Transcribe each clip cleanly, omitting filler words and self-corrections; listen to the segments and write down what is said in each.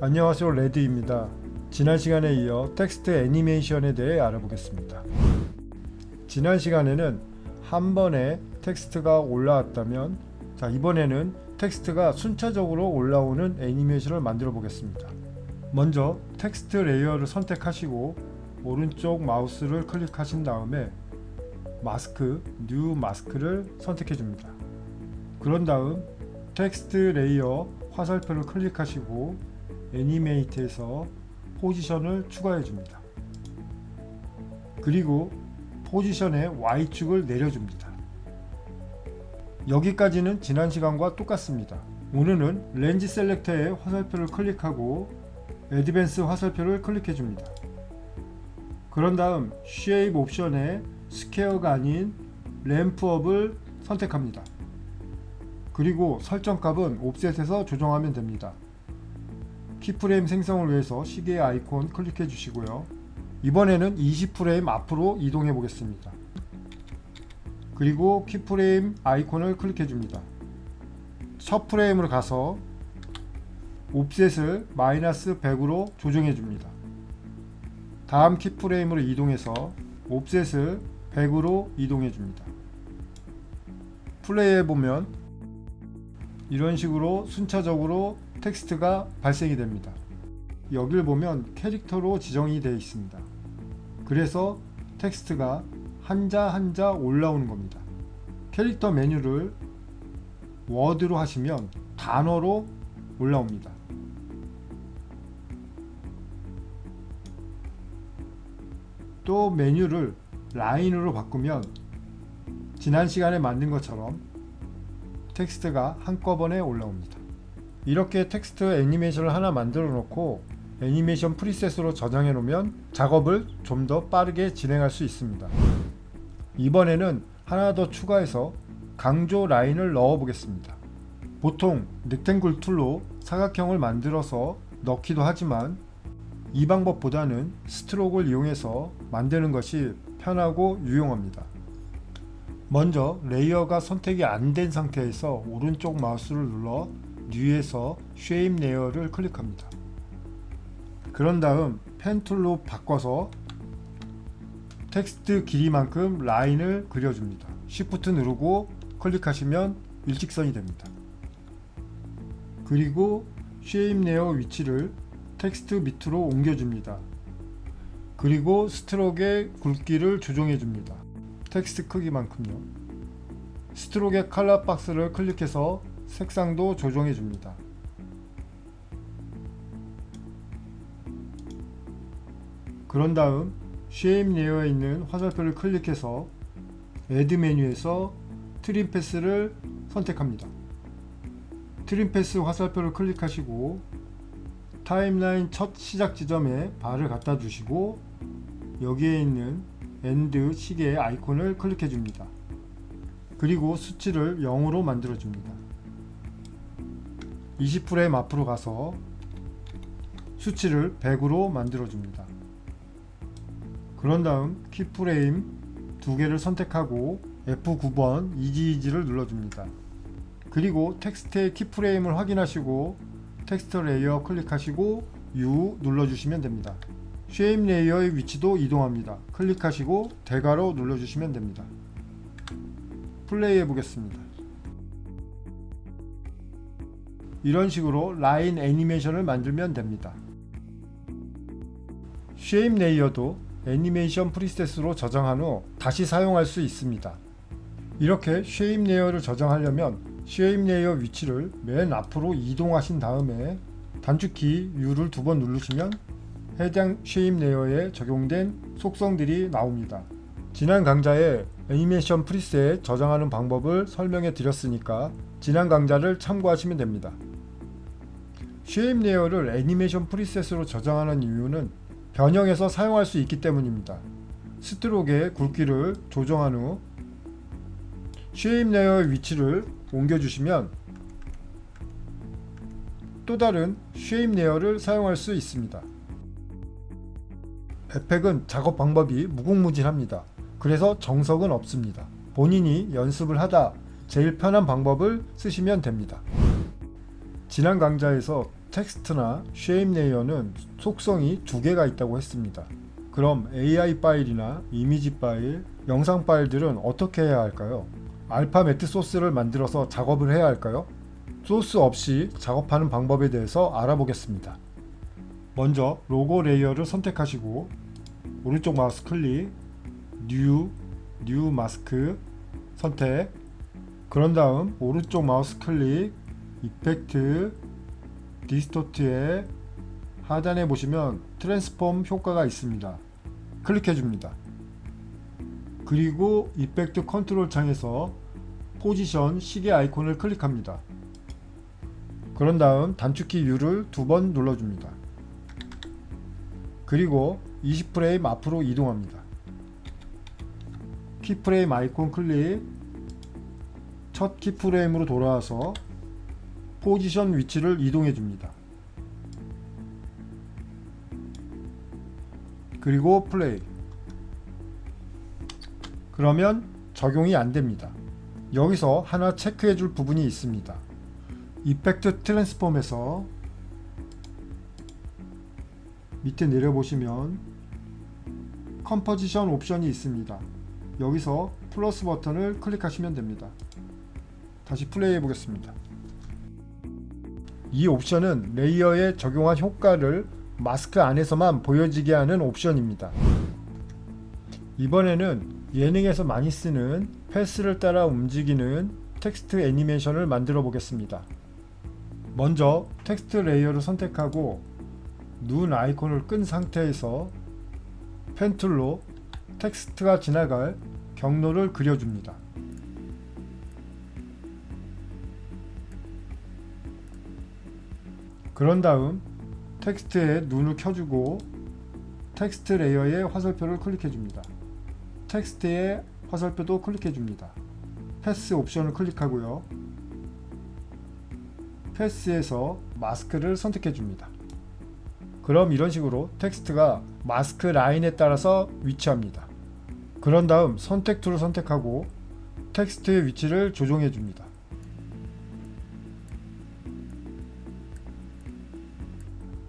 안녕하세요, 레드입니다. 지난 시간에 이어 텍스트 애니메이션에 대해 알아보겠습니다. 지난 시간에는 한 번에 텍스트가 올라왔다면, 이번에는 텍스트가 순차적으로 올라오는 애니메이션을 만들어 보겠습니다. 먼저 텍스트 레이어를 선택하시고 오른쪽 마우스를 클릭하신 다음에 마스크, 뉴 마스크를 선택해 줍니다. 그런 다음 텍스트 레이어 화살표를 클릭하시고 애니메이트에서 포지션을 추가해 줍니다. 그리고 포지션의 Y축을 내려줍니다. 여기까지는 지난 시간과 똑같습니다. 오늘은 렌즈 셀렉터의 화살표를 클릭하고 애드밴스 화살표를 클릭해 줍니다. 그런 다음 쉐입 옵션에 스퀘어가 아닌 램프업을 선택합니다. 그리고 설정값은 옵셋에서 조정하면 됩니다. 키프레임 생성을 위해서 시계 아이콘 클릭해 주시고요. 이번에는 20프레임 앞으로 이동해 보겠습니다. 그리고 키프레임 아이콘을 클릭해 줍니다. 첫 프레임으로 가서 옵셋을 마이너스 100으로 조정해 줍니다. 다음 키프레임으로 이동해서 옵셋을 100으로 이동해 줍니다. 플레이해 보면 이런 식으로 순차적으로 텍스트가 발생이 됩니다. 여기를 보면 캐릭터로 지정이 되어 있습니다. 그래서 텍스트가 한자 한자 올라오는 겁니다. 캐릭터 메뉴를 워드로 하시면 단어로 올라옵니다. 또 메뉴를 라인으로 바꾸면 지난 시간에 만든 것처럼 텍스트가 한꺼번에 올라옵니다. 이렇게 텍스트 애니메이션을 하나 만들어 놓고 애니메이션 프리셋으로 저장해 놓으면 작업을 좀 더 빠르게 진행할 수 있습니다. 이번에는 하나 더 추가해서 강조 라인을 넣어 보겠습니다. 보통 렉탱글 툴로 사각형을 만들어서 넣기도 하지만 이 방법보다는 스트로크를 이용해서 만드는 것이 편하고 유용합니다. 먼저 레이어가 선택이 안 된 상태에서 오른쪽 마우스를 눌러 뉴에서 쉐입 레이어를 클릭합니다. 그런 다음 펜 툴로 바꿔서 텍스트 길이만큼 라인을 그려줍니다. Shift 누르고 클릭하시면 일직선이 됩니다. 그리고 쉐입 레이어 위치를 텍스트 밑으로 옮겨줍니다. 그리고 스트로크의 굵기를 조정해줍니다. 텍스트 크기만큼요. 스트로크의 컬러 박스를 클릭해서 색상도 조정해 줍니다. 그런 다음 쉐입 레이어에 있는 화살표를 클릭해서 애드 메뉴에서 트림 패스를 선택합니다. 트림 패스 화살표를 클릭하시고 타임라인 첫 시작 지점에 발을 갖다 주시고 여기에 있는 엔드 시계 아이콘을 클릭해 줍니다. 그리고 수치를 0으로 만들어 줍니다. 20프레임 앞으로 가서 수치를 100으로 만들어 줍니다. 그런 다음 키프레임 두 개를 선택하고 F9번 이지이지를 눌러줍니다. 그리고 텍스트의 키프레임을 확인하시고 텍스트 레이어 클릭하시고 U 눌러주시면 됩니다. 쉐입 레이어의 위치도 이동합니다. 클릭하시고 대괄호 눌러주시면 됩니다. 플레이 해보겠습니다. 이런 식으로 라인 애니메이션을 만들면 됩니다. 쉐입 레이어도 애니메이션 프리셋으로 저장한 후 다시 사용할 수 있습니다. 이렇게 쉐입 레이어를 저장하려면 쉐입 레이어 위치를 맨 앞으로 이동하신 다음에 단축키 U를 2번 누르시면 해당 쉐입 레이어에 적용된 속성들이 나옵니다. 지난 강좌에 애니메이션 프리셋 저장하는 방법을 설명해 드렸으니까 지난 강좌를 참고하시면 됩니다. 쉐입 레이어를 애니메이션 프리셋으로 저장하는 이유는 변형해서 사용할 수 있기 때문입니다. 스트로크의 굵기를 조정한 후 쉐입 레이어의 위치를 옮겨주시면 또 다른 쉐입 레이어를 사용할 수 있습니다. 에펙은 작업 방법이 무궁무진합니다. 그래서 정석은 없습니다. 본인이 연습을 하다 제일 편한 방법을 쓰시면 됩니다. 지난 강좌에서 텍스트나 쉐입 레이어는 속성이 두 개가 있다고 했습니다. 그럼 AI 파일이나 이미지 파일, 영상 파일들은 어떻게 해야 할까요? 알파매트 소스를 만들어서 작업을 해야 할까요? 소스 없이 작업하는 방법에 대해서 알아보겠습니다. 먼저 로고 레이어를 선택하시고 오른쪽 마우스 클릭, 뉴 마스크 선택, 그런 다음 오른쪽 마우스 클릭, 이펙트, 디스토트에 하단에 보시면 트랜스폼 효과가 있습니다. 클릭해 줍니다. 그리고 이펙트 컨트롤 창에서 포지션 시계 아이콘을 클릭합니다. 그런 다음 단축키 U를 2번 눌러줍니다. 그리고 20프레임 앞으로 이동합니다. 키프레임 아이콘 클릭, 첫 키프레임으로 돌아와서 포지션 위치를 이동해 줍니다. 그리고 플레이. 그러면 적용이 안됩니다. 여기서 하나 체크해 줄 부분이 있습니다. 이펙트 트랜스폼에서 밑에 내려보시면 컴포지션 옵션이 있습니다. 여기서 플러스 버튼을 클릭하시면 됩니다. 다시 플레이 해보겠습니다. 이 옵션은 레이어에 적용한 효과를 마스크 안에서만 보여지게 하는 옵션입니다. 이번에는 예능에서 많이 쓰는 패스를 따라 움직이는 텍스트 애니메이션을 만들어 보겠습니다. 먼저 텍스트 레이어를 선택하고 눈 아이콘을 끈 상태에서 펜 툴로 텍스트가 지나갈 경로를 그려줍니다. 그런 다음 텍스트에 눈을 켜주고 텍스트 레이어의 화살표를 클릭해줍니다. 텍스트의 화살표도 클릭해줍니다. 패스 옵션을 클릭하고요. 패스에서 마스크를 선택해줍니다. 그럼 이런 식으로 텍스트가 마스크 라인에 따라서 위치합니다. 그런 다음 선택 툴을 선택하고 텍스트의 위치를 조정해줍니다.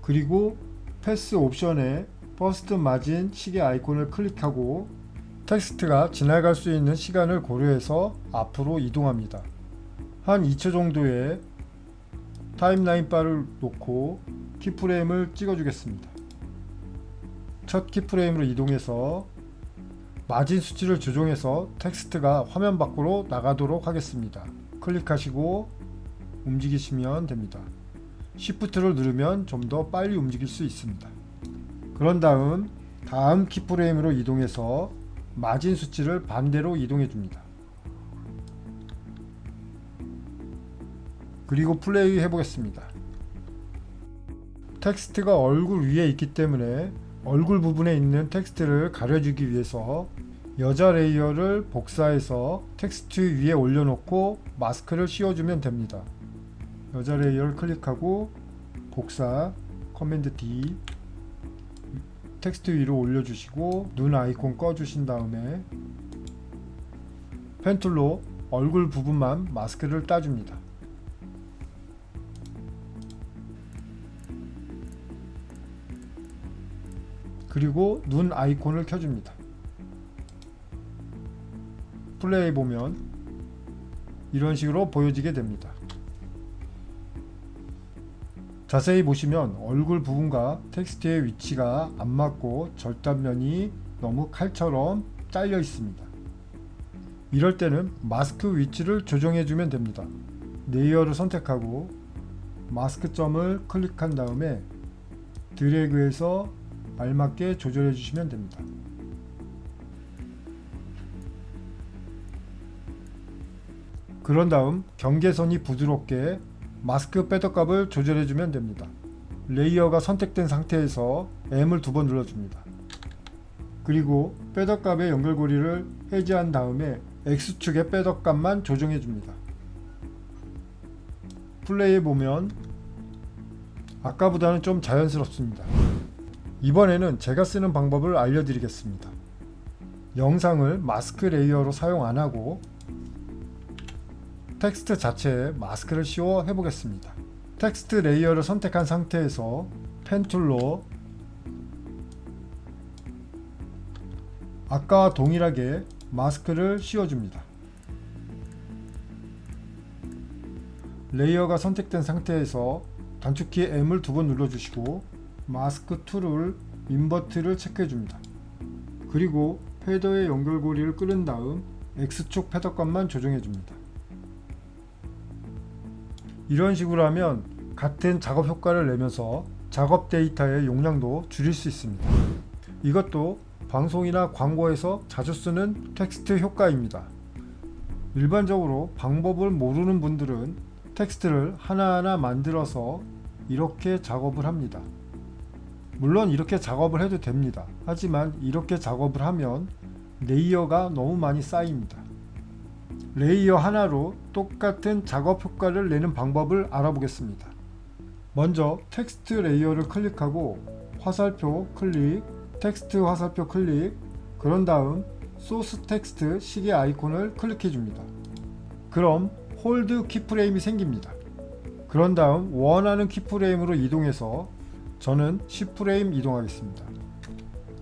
그리고 패스 옵션에 퍼스트 마진 시계 아이콘을 클릭하고 텍스트가 지나갈 수 있는 시간을 고려해서 앞으로 이동합니다. 한 2초 정도의 타임라인 바를 놓고 키프레임을 찍어주겠습니다. 첫 키프레임으로 이동해서 마진 수치를 조정해서 텍스트가 화면 밖으로 나가도록 하겠습니다. 클릭하시고 움직이시면 됩니다. Shift를 누르면 좀 더 빨리 움직일 수 있습니다. 그런 다음 키프레임으로 이동해서 마진 수치를 반대로 이동해 줍니다. 그리고 플레이 해보겠습니다. 텍스트가 얼굴 위에 있기 때문에 얼굴 부분에 있는 텍스트를 가려주기 위해서 여자 레이어를 복사해서 텍스트 위에 올려놓고 마스크를 씌워주면 됩니다. 여자 레이어를 클릭하고 복사, 커맨드 D, 텍스트 위로 올려주시고 눈 아이콘 꺼주신 다음에 펜툴로 얼굴 부분만 마스크를 따줍니다. 그리고 눈 아이콘을 켜줍니다. 플레이 보면 이런 식으로 보여지게 됩니다. 자세히 보시면 얼굴 부분과 텍스트의 위치가 안 맞고 절단면이 너무 칼처럼 잘려 있습니다. 이럴 때는 마스크 위치를 조정해 주면 됩니다. 레이어를 선택하고 마스크 점을 클릭한 다음에 드래그해서 알맞게 조절해 주시면 됩니다. 그런 다음 경계선이 부드럽게 마스크 패더값을 조절해 주면 됩니다. 레이어가 선택된 상태에서 M을 2번 눌러줍니다. 그리고 패더값의 연결고리를 해제한 다음에 X축의 패더값만 조정해 줍니다. 플레이해 보면 아까보다는 좀 자연스럽습니다. 이번에는 제가 쓰는 방법을 알려드리겠습니다. 영상을 마스크 레이어로 사용 안하고 텍스트 자체에 마스크를 씌워 해보겠습니다. 텍스트 레이어를 선택한 상태에서 펜 툴로 아까와 동일하게 마스크를 씌워줍니다. 레이어가 선택된 상태에서 단축키 M을 2번 눌러주시고 마스크 툴을 인버트를 체크해줍니다. 그리고 패더의 연결고리를 끌은 다음 X축 패더값만 조정해줍니다. 이런 식으로 하면 같은 작업 효과를 내면서 작업 데이터의 용량도 줄일 수 있습니다. 이것도 방송이나 광고에서 자주 쓰는 텍스트 효과입니다. 일반적으로 방법을 모르는 분들은 텍스트를 하나하나 만들어서 이렇게 작업을 합니다. 물론 이렇게 작업을 해도 됩니다. 하지만 이렇게 작업을 하면 레이어가 너무 많이 쌓입니다. 레이어 하나로 똑같은 작업 효과를 내는 방법을 알아보겠습니다. 먼저 텍스트 레이어를 클릭하고 화살표 클릭, 텍스트 화살표 클릭, 그런 다음 소스 텍스트 시계 아이콘을 클릭해 줍니다. 그럼 홀드 키프레임이 생깁니다. 그런 다음 원하는 키프레임으로 이동해서 저는 10프레임 이동하겠습니다.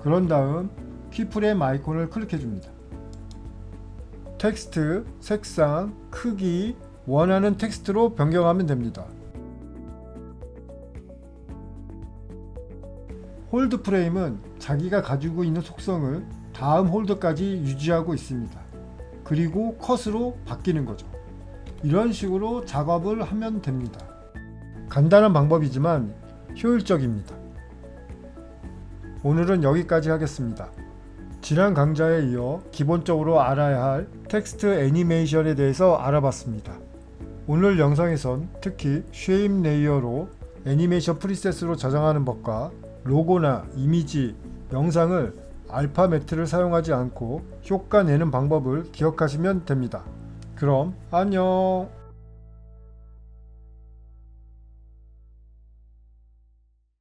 그런 다음 키프레임 아이콘을 클릭해 줍니다. 텍스트, 색상, 크기, 원하는 텍스트로 변경하면 됩니다. 홀드 프레임은 자기가 가지고 있는 속성을 다음 홀드까지 유지하고 있습니다. 그리고 컷으로 바뀌는 거죠. 이런 식으로 작업을 하면 됩니다. 간단한 방법이지만 효율적입니다. 오늘은 여기까지 하겠습니다. 지난 강좌에 이어 기본적으로 알아야 할 텍스트 애니메이션에 대해서 알아봤습니다. 오늘 영상에선 특히 쉐입 레이어로 애니메이션 프리셋으로 저장하는 법과 로고나 이미지, 영상을 알파매트를 사용하지 않고 효과 내는 방법을 기억하시면 됩니다. 그럼 안녕!